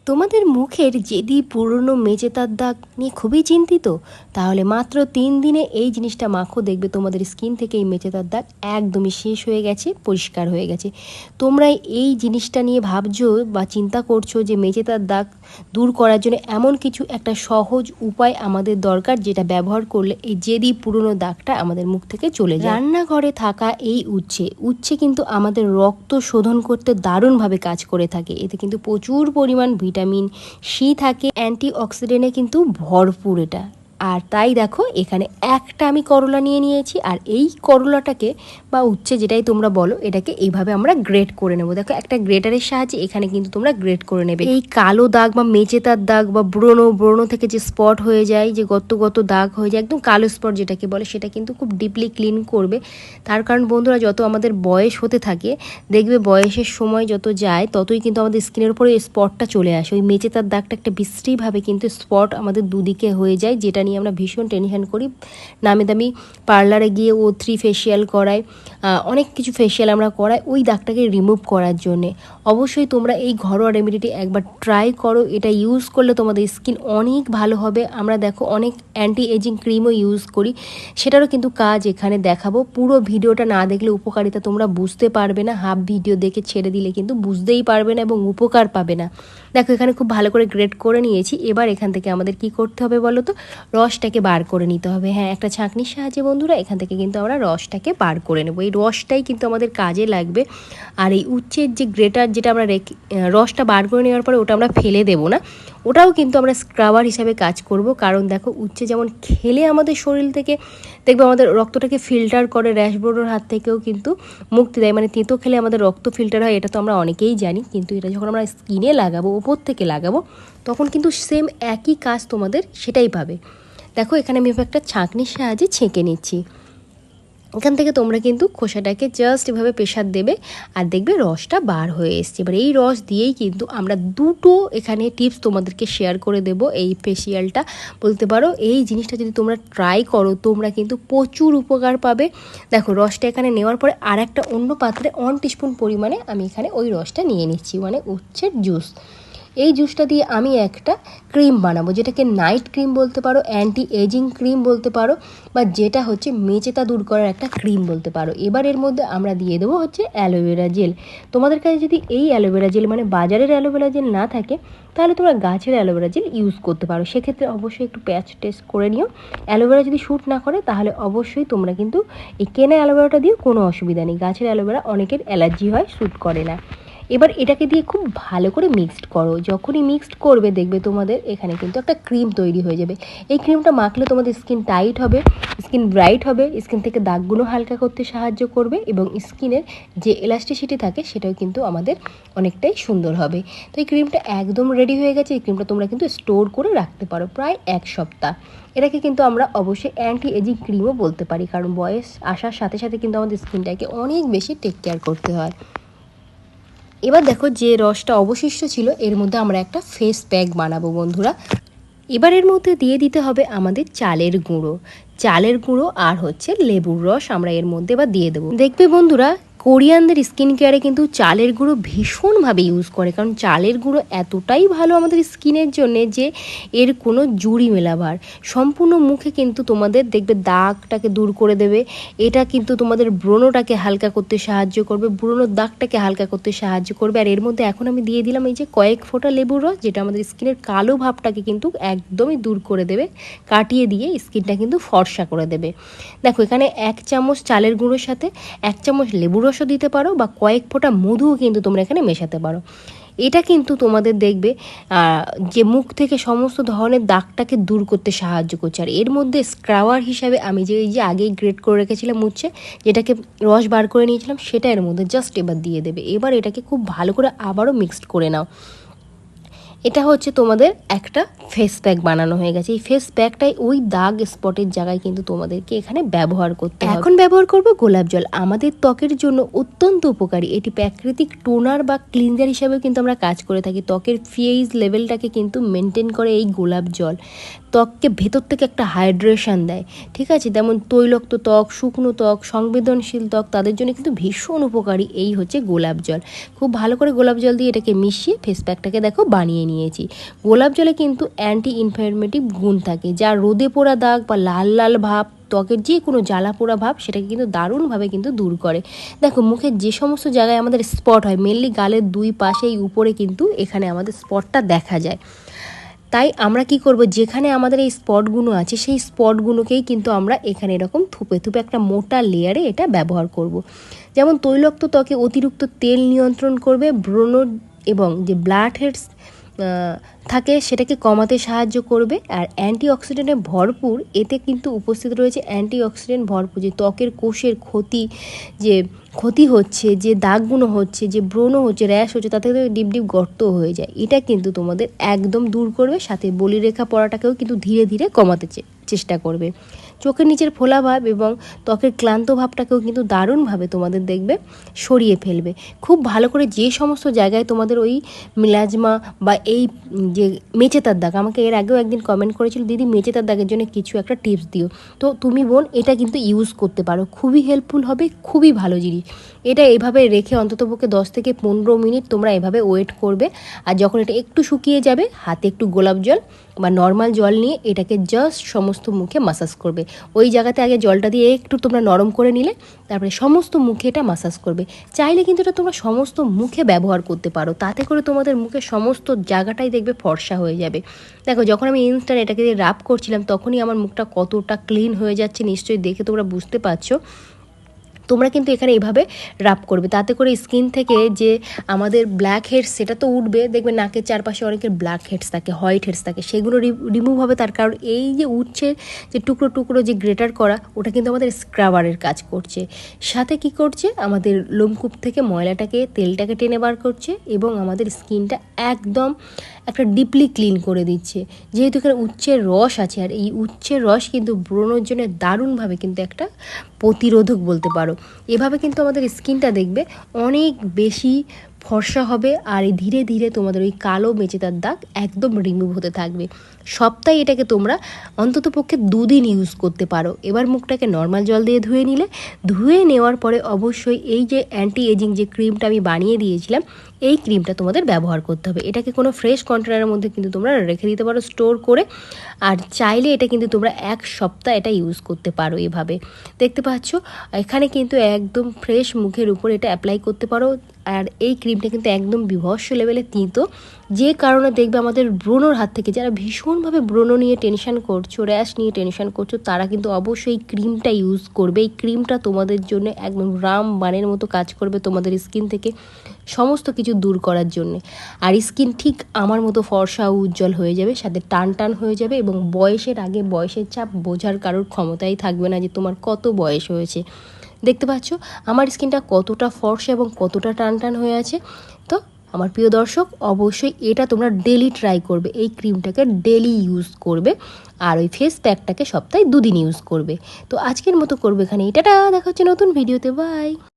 তোমাদের মুখের যদি পুরনো মেচেতার দাগ নিয়ে খুবই চিন্তিত, তাহলে মাত্র 3 দিনে এই জিনিসটা মাখো, দেখবে তোমাদের স্কিন থেকে এই মেচেতার দাগ একদমই শেষ হয়ে গেছে, পরিষ্কার হয়ে গেছে। তোমরা এই জিনিসটা নিয়ে ভাবছো বা চিন্তা করছো যে মেচেতার দাগ দূর করার জন্য এমন কিছু একটা সহজ উপায় আমাদের দরকার, যেটা ব্যবহার করলে এই জেদি পুরনো দাগটা আমাদের মুখ থেকে চলে যায়। রান্নাঘরে থাকা এই উচ্ছে কিন্তু আমাদের রক্ত শোধন করতে দারুণভাবে কাজ করে থাকে। এতে কিন্তু প্রচুর পরিমাণ ভিটামিন সি থাকে, অ্যান্টিঅক্সিডেন্টে কিন্তু ভরপুর এটা। আর তাই দেখো এখানে একটা আমি করলা নিয়ে নিয়েছি, আর এই করলাটাকে বা উচ্ছে যেটাই তোমরা বলো, এটাকে এইভাবে আমরা গ্রেট করে নেবো। দেখো একটা গ্রেটারের সাহায্যে এখানে কিন্তু তোমরা গ্রেট করে নেবে। এই কালো দাগ বা মেচেতার দাগ বা ব্রণ থেকে যে স্পট হয়ে যায়, যে গত দাগ হয়ে যায়, একদম কালো স্পট যেটাকে বলে, সেটা কিন্তু খুব ডিপলি ক্লিন করবে। তার কারণ বন্ধুরা, যত আমাদের বয়স হতে থাকে, দেখবে বয়সের সময় যত যায় ততই কিন্তু আমাদের স্কিনের উপরে এই স্পটটা চলে আসে। ওই মেচেতার দাগটা একটা বিশ্রীভাবে কিন্তু স্পট আমাদের দুদিকে হয়ে যায়, যেটা নিয়ে আমরা ভীষণ টেনশন করি। নামি দামি পার্লারে গিয়ে O3 ফেসিয়াল করাই, অনেক কিছু ফেসিয়াল আমরা করাই ওই দাগটাকে রিমুভ করার জন্যে। অবশ্যই তোমরা এই ঘরোয়া রেমেডিটি একবার ট্রাই করো। এটা ইউজ করলে তোমাদের স্কিন অনেক ভালো হবে। আমরা দেখো অনেক অ্যান্টি এজিং ক্রিমও ইউজ করি, সেটারও কিন্তু কাজ এখানে দেখাবো। পুরো ভিডিওটা না দেখলে উপকারিতা তোমরা বুঝতে পারবে না, হাফ ভিডিও দেখে ছেড়ে দিলে কিন্তু বুঝতেই পারবে না এবং উপকার পাবে না। দেখো এখানে খুব ভালো করে গ্রেট করে নিয়েছি। এবার এখান থেকে আমাদের কি করতে হবে বলো তো, রসটাকে বার করে নিতে হবে। হ্যাঁ, একটা ছাঁকনির সাহায্যে বন্ধুরা এখান থেকে কিন্তু আমরা রসটাকে বার করে নেবো। এই রসটাই কিন্তু আমাদের কাজে লাগবে। আর এই উচ্ছের যে গ্রেটার, যেটা আমরা রসটা বার করে নেওয়ার পরে ওটা আমরা ফেলে দেবো না, ওটাও কিন্তু আমরা স্ক্রাবার হিসাবে কাজ করব। কারণ দেখো উচ্ছে যেমন খেলে আমাদের শরীর থেকে দেখবে আমাদের রক্তটাকে ফিল্টার করে, র্যাশ ব্রণের হাত থেকেও কিন্তু মুক্তি দেয়। মানে তেঁতো খেলে আমাদের রক্ত ফিল্টার হয়, এটা তো আমরা অনেকেই জানি। কিন্তু এটা যখন আমরা স্কিনে লাগাবো, ওপর থেকে লাগাবো, তখন কিন্তু সেম একই কাজ তোমাদের সেটাই পাবে। দেখো এখানে আমি একটা ছাঁকনির সাহায্যে ছেঁকে নিচ্ছি। এখান থেকে তোমরা কিন্তু খোসাটাকে জাস্ট এভাবে প্রেশার দেবে, আর দেখবে রসটা বার হয়ে এসছে। এবার এই রস দিয়েই কিন্তু আমরা দুটো এখানে টিপস তোমাদেরকে শেয়ার করে দেব। এই ফেসিয়ালটা বলতে পারো, এই জিনিসটা যদি তোমরা ট্রাই করো, তোমরা কিন্তু প্রচুর উপকার পাবে। দেখো রসটা এখানে নেওয়ার পরে আর একটা অন্য পাত্রে 1 টিস্পুন পরিমাণে আমি এখানে ওই রসটা নিয়ে নিচ্ছি, মানে উচ্ছের জুস। এই জুসটা দিয়ে আমি একটা ক্রিম বানাবো, যেটাকে নাইট ক্রিম বলতে পারো, অ্যান্টি এজিং ক্রিম বলতে পারো, বা যেটা হচ্ছে মেচেতা দূর করার একটা ক্রিম বলতে পারো। এবার এর মধ্যে আমরা দিয়ে দেবো হচ্ছে অ্যালোভেরা জেল। তোমাদের কাছে যদি এই অ্যালোভেরা জেল মানে বাজারের অ্যালোভেরা জেল না থাকে, তাহলে তোমরা গাছের অ্যালোভেরা জেল ইউজ করতে পারো। সেক্ষেত্রে অবশ্যই একটু প্যাচ টেস্ট করে নিও। অ্যালোভেরা যদি শ্যুট না করে, তাহলে অবশ্যই তোমরা কিন্তু এই কেনা অ্যালোভেরাটা দিও, কোনো অসুবিধা নেই। গাছের অ্যালোভেরা অনেকের অ্যালার্জি হয়, শ্যুট করে না। এবার এটাকে দিয়ে খুব ভালো করে মিক্সড করো। যখনই মিক্সড করবে দেখবে তোমাদের এখানে কিন্তু একটা ক্রিম তৈরি হয়ে যাবে। এই ক্রিমটা মাখলে তোমাদের স্কিন টাইট হবে, স্কিন ব্রাইট হবে, স্কিন থেকে দাগগুলো হালকা করতে সাহায্য করবে, এবং স্কিনের যে এলাস্টিসিটি থাকে সেটাও কিন্তু আমাদের অনেকটাই সুন্দর হবে। তো এই ক্রিমটা একদম রেডি হয়ে গেছে। এই ক্রিমটা তোমরা কিন্তু স্টোর করে রাখতে পারো প্রায় 1 সপ্তাহ। এটাকে কিন্তু আমরা অবশ্যই অ্যান্টি এজিং ক্রিমও বলতে পারি, কারণ বয়স আসার সাথে সাথে কিন্তু আমাদের স্কিনটাকে অনেক বেশি টেক কেয়ার করতে হয়। এবার দেখো যে রসটা অবশিষ্ট ছিল, এর মধ্যে আমরা একটা ফেস প্যাক বানাবো বন্ধুরা। এবার এর মধ্যে দিয়ে দিতে হবে আমাদের চালের গুঁড়ো আর হচ্ছে লেবুর রস আমরা এর মধ্যে এবার দিয়ে দেবো। দেখবে বন্ধুরা, কোরিয়ানদের স্কিন কেয়ারে কিন্তু চালের গুঁড়ো ভীষণভাবে ইউজ করে, কারণ চালের গুঁড়ো এতটাই ভালো আমাদের স্কিনের জন্য যে এর কোনো জুড়ি মেলাবার। সম্পূর্ণ মুখে কিন্তু তোমাদের দেখবে দাগটাকে দূর করে দেবে। এটা কিন্তু তোমাদের ব্রণটাকে হালকা করতে সাহায্য করবে, ব্রণের দাগটাকে হালকা করতে সাহায্য করবে। আর এর মধ্যে এখন আমি দিয়ে দিলাম এই যে কয়েক ফোঁটা লেবুর রস, যেটা আমাদের স্কিনের কালো ভাবটাকে কিন্তু একদমই দূর করে দেবে, কাটিয়ে দিয়ে স্কিনটা কিন্তু ফর্সা করে দেবে। দেখো এখানে 1 চামচ চালের গুঁড়োর সাথে 1 চামচ লেবুর রসও দিতে পারো, বা কয়েক ফোঁটা মধুও কিন্তু তোমরা এখানে মেশাতে পারো। এটা কিন্তু তোমাদের দেখবে যে মুখ থেকে সমস্ত ধরনের দাগটাকে দূর করতে সাহায্য করছে। আর এর মধ্যে স্ক্রাবার হিসাবে আমি যে এই যে আগেই গ্রেট করে রেখেছিলাম উচ্ছে, যেটাকে রস বার করে নিয়েছিলাম, সেটা এর মধ্যে জাস্ট এবার দিয়ে দেবে। এবার এটাকে খুব ভালো করে আবারও মিক্সড করে নাও। এটা হচ্ছে তোমাদের একটা ফেস প্যাক বানানো হয়ে গেছে। এই ফেস প্যাকটাই ওই দাগ স্পটের জায়গায় কিন্তু তোমাদেরকে এখানে ব্যবহার করতে হবে। এখন ব্যবহার করব গোলাপ জল, আমাদের ত্বকের জন্য অত্যন্ত উপকারী। এটি প্রাকৃতিক টোনার বা ক্লিনজার হিসাবেও কিন্তু আমরা কাজ করে থাকি। ত্বকের পিএইচ লেভেলটাকে কিন্তু মেনটেন করে এই গোলাপ জল। ত্বককে ভেতর থেকে একটা হাইড্রেশন দেয়, ঠিক আছে? তেমন তৈলাক্ত ত্বক, শুকনো ত্বক, সংবেদনশীল ত্বক, তাদের জন্য কিন্তু ভীষণ উপকারী এই হচ্ছে গোলাপ জল। খুব ভালো করে গোলাপ জল দিয়ে এটাকে মিশিয়ে ফেস প্যাকটাকে দেখো বানিয়ে নিয়েছি। গোলাপ জলে কিন্তু অ্যান্টি ইনফ্ল্যামেটরি গুণ থাকে, যা রোদে পোড়া দাগ বা লাল লাল ভাব, ত্বকের যে কোনো জ্বালা পোড়া ভাব সেটাকে কিন্তু দারুণভাবে কিন্তু দূর করে। দেখো মুখের যে সমস্ত জায়গায় আমাদের স্পট হয়, মেনলি গালের দুই পাশেই উপরে কিন্তু এখানে আমাদের স্পটটা দেখা যায়। তাই আমরা কি করব, যেখানে আমাদের এই স্পটগুলো আছে সেই স্পটগুলোকেই কিন্তু আমরা এখানে এরকম থুপে থুপে একটা মোটা লেয়ারে এটা ব্যবহার করব। যেমন তৈলাক্ত ত্বকে অতিরিক্ত তেল নিয়ন্ত্রণ করবে, ব্রণ এবং যে ব্ল্যাক হেডস থাকে সেটাকে কমাতে সাহায্য করবে। আর অ্যান্টিঅক্সিডেন্টে ভরপুর, এতে কিন্তু উপস্থিত রয়েছে অ্যান্টিঅক্সিডেন্ট ভরপুর, যে ত্বকের কোষের ক্ষতি হচ্ছে, যে দাগগুলো হচ্ছে, যে ব্রণ হচ্ছে, র্যাশ হচ্ছে, তাতে ডিপ ডিপ গর্ত হয়ে যায়, এটা কিন্তু তোমাদের একদম দূর করবে। সাথে বলিরেখা পড়াটাকেও কিন্তু ধীরে ধীরে কমাতে চেষ্টা করবে। চোখের নিচের ফোলা ভাব এবং ত্বকের ক্লান্ত ভাবটাকেও কিন্তু দারুণভাবে তোমাদের দেখবে সরিয়ে ফেলবে। খুব ভালো করে যে সমস্ত জায়গায় তোমাদের ওই মিলাজমা বা এই যে মেচেতার দাগ, আমাকে এর আগেও একদিন কমেন্ট করেছিল, দিদি মেচেতার দাগের জন্য কিছু একটা টিপস দিও। তো তুমি বোন এটা কিন্তু ইউজ করতে পারো, খুবই হেল্পফুল হবে, খুবই ভালো জিনিস। এটা এভাবে রেখে অন্ততপক্ষে 10 থেকে 15 মিনিট তোমরা এভাবে ওয়েট করবে। আর যখন এটা একটু শুকিয়ে যাবে, হাতে একটু গোলাপ জল বা নর্মাল জল নিয়ে এটাকে জাস্ট সমস্ত মুখে মাসাজ করবে। ওই জায়গাতে আগে জলটা দিয়ে একটু তোমরা নরম করে নিলে, তারপরে সমস্ত মুখে এটা মাসাজ করবে। চাইলে কিন্তু এটা তোমরা সমস্ত মুখে ব্যবহার করতে পারো, তাতে করে তোমাদের মুখের সমস্ত জায়গাটাই দেখবে ফর্সা হয়ে যাবে। দেখো যখন আমি ইনস্ট্যান্ট এটাকে দিয়ে রাব করছিলাম, তখনই আমার মুখটা কতটা ক্লিন হয়ে যাচ্ছে নিশ্চয়ই দেখে তোমরা বুঝতে পারছো। তোমরা কিন্তু এখানে এভাবে রাব করবে, তাতে করে স্কিন থেকে যে আমাদের ব্ল্যাক হেডস সেটা তো উঠবে, দেখবে নাকের চারপাশে অনেকের ব্ল্যাক হেডস থাকে, হোয়াইট হেডস থাকে, সেগুলো রিমুভ হবে। তার কারণ এই যে উঠছে যে টুকরো টুকরো যে গ্রেটার করা, ওটা কিন্তু আমাদের স্ক্রাবারের কাজ করছে। সাথে কি করছে, আমাদের লোমকূপ থেকে ময়লাটাকে তেলটাকে টেনে বার করছে এবং আমাদের স্কিনটা একদম একটা ডিপলি ক্লিন করে দিচ্ছে। যেহেতু এখানে উচ্ছের রস আছে, আর এই উচ্ছের রস কিন্তু ব্রণের জন্য দারুণভাবে কিন্তু একটা প্রতিরোধক বলতে পারো। এভাবে কিন্তু আমাদের স্কিনটা দেখবে অনেক বেশি ফর্সা হবে, আর এই ধীরে ধীরে তোমাদের ওই কালো মেচেদার দাগ একদম রিমুভ হতে থাকবে। সপ্তাহে এটাকে তোমরা অন্তত পক্ষে 2 দিন ইউজ করতে পারো। এবার মুখটাকে নর্মাল জল দিয়ে ধুয়ে নিলে, ধুয়ে নেওয়ার পরে অবশ্যই এই যে অ্যান্টি এজিং যে ক্রিমটা আমি বানিয়ে দিয়েছিলাম, এই ক্রিমটা তোমাদের ব্যবহার করতে হবে। এটাকে কোনো ফ্রেশ কন্টেনারের মধ্যে কিন্তু তোমরা রেখে দিতে পারো স্টোর করে, আর চাইলে এটা কিন্তু তোমরা 1 সপ্তাহ এটা ইউজ করতে পারো। এভাবে দেখতে পাচ্ছ এখানে কিন্তু একদম ফ্রেশ মুখের উপর এটা অ্যাপ্লাই করতে পারো। আর এই ক্রিমটা কিন্তু একদম বিভৎস লেভেলে তিতো, যে কারণে দেখবে আমাদের ব্রণর হাত থেকে, যারা ভীষণভাবে ব্রণ নিয়ে টেনশন করছো, র্যাশ নিয়ে টেনশন করছো, তারা কিন্তু অবশ্যই এই ক্রিমটা ইউজ করবে। এই ক্রিমটা তোমাদের জন্য একদম রামবাণের মতো কাজ করবে, তোমাদের স্কিন থেকে সমস্ত কিছু দূর করার জন্য। আর স্কিন ঠিক আমার মতো ফর্সা উজ্জ্বল হয়ে যাবে, সাথে টান টান হয়ে যাবে, এবং বয়সের আগে বয়সের চাপ বোঝার কারোর ক্ষমতাই থাকবে না যে তোমার কত বয়স হয়েছে। দেখতে পাচ্ছ আমার স্কিনটা কতটা ফর্সা এবং কতটা টান টান হয়ে আছে। তো আমার প্রিয় দর্শক, অবশ্যই এটা তোমরা ডেলি ট্রাই করবে, এই ক্রিমটাকে ডেলি ইউজ করবে, আর ওই ফেস প্যাকটাকে সপ্তাহে 2 দিন ইউজ করবে। তো আজকের মতো করবে এখানে, এটা দেখা হচ্ছে নতুন ভিডিওতে, বাই।